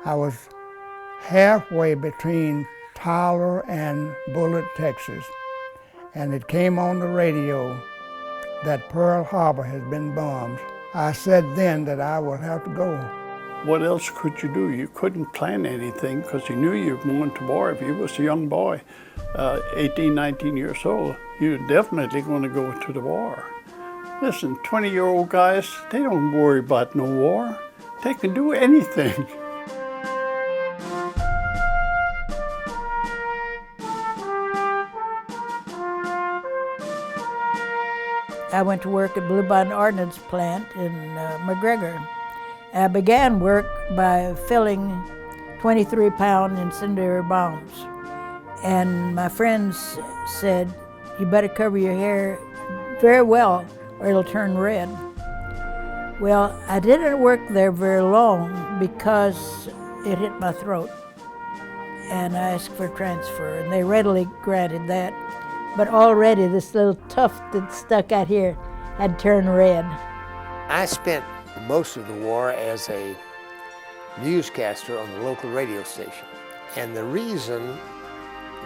I was halfway between Tyler and Bullitt, Texas, and it came on the radio that Pearl Harbor has been bombed. I said then that I would have to go. What else could you do? You couldn't plan anything because you knew you were going to war. If you was a young boy, 18, 19 years old, you're definitely going to go to the war. Listen, 20-year-old guys, they don't worry about no war. They can do anything. I went to work at Blue Bond Ordnance Plant in McGregor. I began work by filling 23-pound incendiary bombs. And my friends said, you better cover your hair very well or it'll turn red. Well, I didn't work there very long because it hit my throat. And I asked for a transfer, and they readily granted that. But already this little tuft that stuck out here had turned red. I spent most of the war as a newscaster on the local radio station. And the reason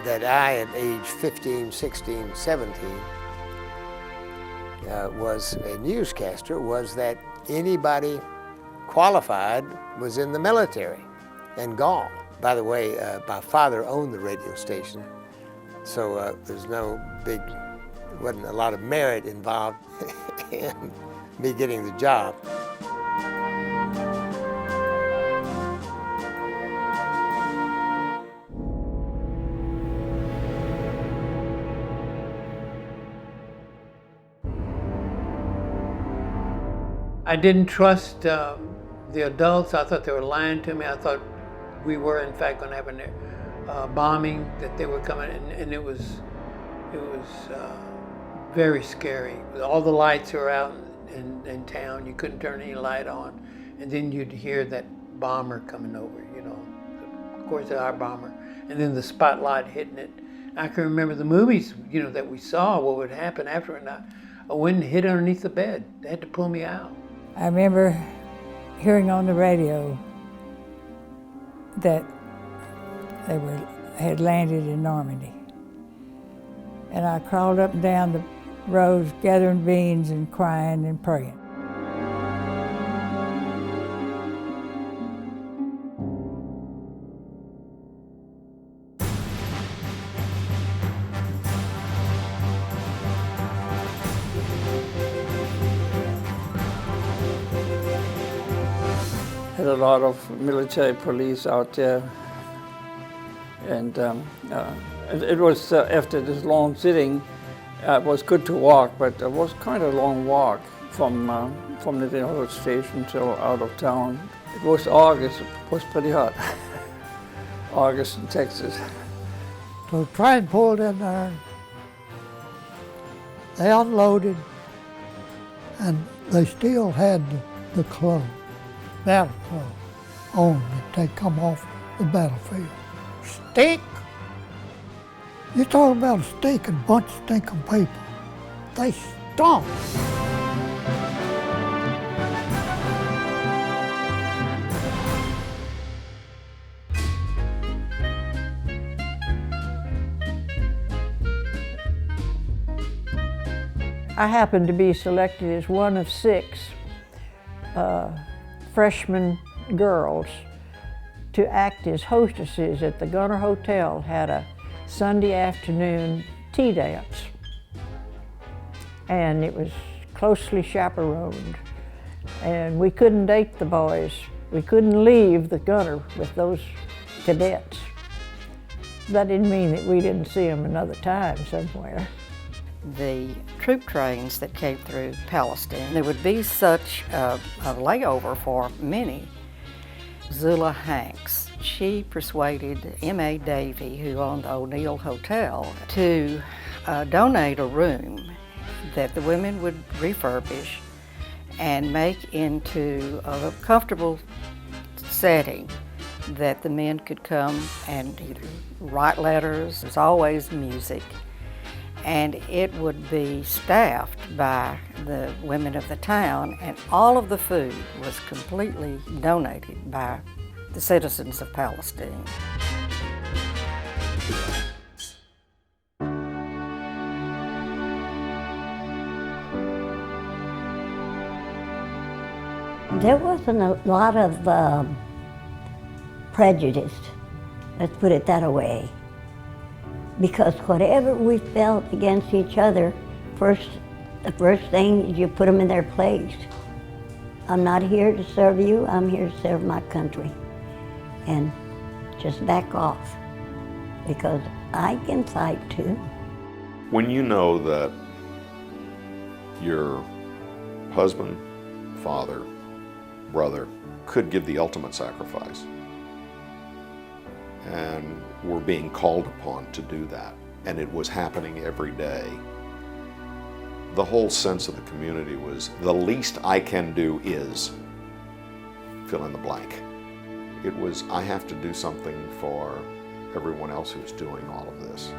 that I, at age 15, 16, 17, was a newscaster was that anybody qualified was in the military and gone. By the way, my father owned the radio station, so there's wasn't a lot of merit involved in me getting the job. I didn't trust the adults. I thought they were lying to me. I thought we were in fact going to have a bombing, that they were coming, and it was very scary. All the lights were out in town. You couldn't turn any light on, and then you'd hear that bomber coming over. You know, of course, our bomber, and then the spotlight hitting it. I can remember the movies, you know, that we saw. What would happen after, and I went and hid underneath the bed. They had to pull me out. I remember hearing on the radio that they had landed in Normandy. And I crawled up and down the roads gathering beans and crying and praying. Had a lot of military police out there, and it was after this long sitting. It was good to walk, but it was kind of a long walk from the railroad station till out of town. It was August. It was pretty hot. August in Texas. So the train pulled in there. They unloaded, and they still had the clothes. Battle clothes on that they come off the battlefield. Steak? You're talking about a steak and a bunch of stinking people. They stunk. I happened to be selected as one of 6 freshman girls to act as hostesses at the Gunner Hotel. Had a Sunday afternoon tea dance, and it was closely chaperoned, and we couldn't date the boys. We couldn't leave the Gunner with those cadets. That didn't mean that we didn't see them another time somewhere. The troop trains that came through Palestine, there would be such a layover for many. Zula Hanks, she persuaded M.A. Davey, who owned the O'Neill Hotel, to donate a room that the women would refurbish and make into a comfortable setting that the men could come and either write letters. There's always music. And it would be staffed by the women of the town, and all of the food was completely donated by the citizens of Palestine. There wasn't a lot of prejudice, let's put it that way, because whatever we felt against each other, the first thing is you put them in their place. I'm not here to serve you, I'm here to serve my country. And just back off, because I can fight too. When you know that your husband, father, brother could give the ultimate sacrifice, and were being called upon to do that, and it was happening every day, the whole sense of the community was, the least I can do is fill in the blank. It was, I have to do something for everyone else who's doing all of this.